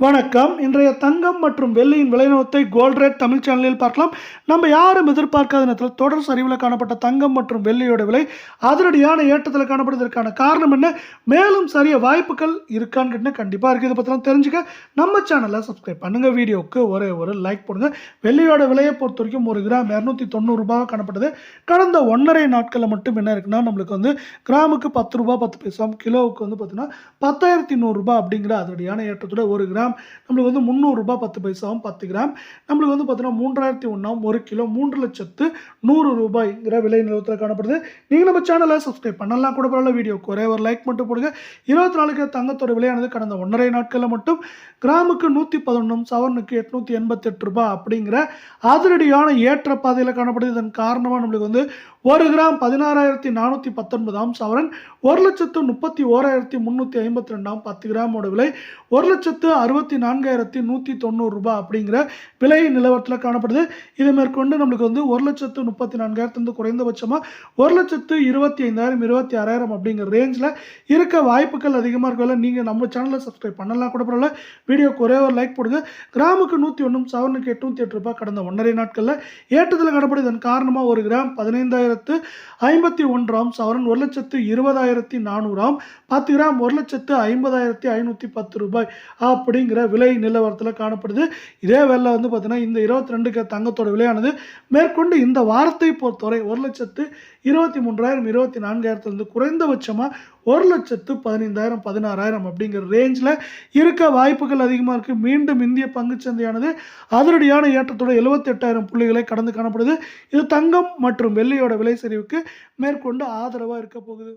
வணக்கம். இன்றைய தங்கம் மற்றும் வெள்ளியின் விலை கோல்ட் ரேட் தமிழ் சேனலில் பார்க்கலாம். நம்ம யாரும் எதிர்பார்க்காத நேரத்தில் தொடர் சரிவில் காணப்பட்ட தங்கம் மற்றும் வெள்ளியோட விலை அதிரடியான ஏற்றத்தில் காணப்படுவதற்கான காரணம் என்ன, மேலும் சரிய வாய்ப்புகள் இருக்கான்னு கேட்டால் கண்டிப்பாக இருக்குது. இதை பற்றிலாம் தெரிஞ்சுக்க நம்ம சேனலை சப்ஸ்கிரைப் பண்ணுங்கள். வீடியோவுக்கு ஒரு லைக் போடுங்க. வெள்ளியோட விலையை பொறுத்த வரைக்கும் 1 கிராம் 290 ரூபாய் காணப்படுது. கடந்த 1.5 நாட்களில் மட்டும் என்ன இருக்குன்னா, நம்மளுக்கு வந்து கிராமுக்கு 10 ரூபாய் 10 பைசா, கிலோவுக்கு வந்து பார்த்தீங்கன்னா 10,100 ரூபாய் அப்படிங்கிற அதிரடியான ஏற்றத்தோட 1 கிராம் நம்மளுக்கு வந்து 300 ரூபாய் 10 பைசாவும் 10 கிராம் நம்மளுக்கு வந்து பார்த்தீங்கன்னா 3001 1 கிலோ 3,100,000 ரூபாய்ங்கிற விலை நிலவரத்தில் காணப்படுது. நீங்கள் நம்ம சேனலை சப்ஸ்கிரைப் பண்ணலாம் கூட பரவாயில்ல. வீடியோக்கு ஒரு லைக் மட்டும் போடுங்க. 24 தங்கத்தோட விலையானது கடந்த 1.5 நாட்களில் மட்டும் கிராமுக்கு 111 சவரனுக்கு 888 ரூபாய் அப்படிங்கிற அதிரடியான ஏற்ற பாதையில் காணப்படுது. இதன் காரணமாக நம்மளுக்கு வந்து 1 கிராம் 16,419 சவரன் 1,31,352 10 கிராமோட விலை 1,64,190 ரூபாய் அப்படிங்கிற விலை நிலவரத்தில் காணப்படுது. இதை மேற்கொண்டு நம்மளுக்கு வந்து 1,34,000 குறைந்தபட்சமாக 1,25,000 26,000 அப்படிங்கிற ரேஞ்சில் இருக்க வாய்ப்புகள் அதிகமாக இருக்கல. நீங்கள் நம்ம சேனலை சப்ஸ்கிரைப் பண்ணலாம் கூட பரவாயில்ல. வீடியோக்கு ஒரு லைக் போடுங்க. கிராமுக்கு 101 சவரனுக்கு 808 ரூபாய் கடந்த 1.5 நாட்களில் ஏற்றத்தில் காணப்படுது. இதன் காரணமாக 1 கிராம் 15,051 சவரன் 1,20,400 10 கிராம் 1,50,510 ரூபாய் அப்படிங்கிற விலை நிலவரத்தில் காணப்படுது. இதே வேலை வந்து பார்த்தீங்கன்னா இந்த 22 தங்கத்தோட விலையானது மேற்கொண்டு இந்த வாரத்தை பொறுத்தவரை 1,23,000 24,000 குறைந்தபட்சமாக 1,15,000 16,000 அப்படிங்கிற ரேஞ்சில் இருக்க வாய்ப்புகள் அதிகமாக இருக்குது. மீண்டும் இந்திய பங்குச்சந்தையானது அதிரடியான ஏற்றத்தோட 78,000 புள்ளிகளை கடந்து காணப்படுது. இது தங்கம் மற்றும் வெள்ளியோட விலை சரிவுக்கு மேற்கொண்டு ஆதரவாக இருக்க போகுது.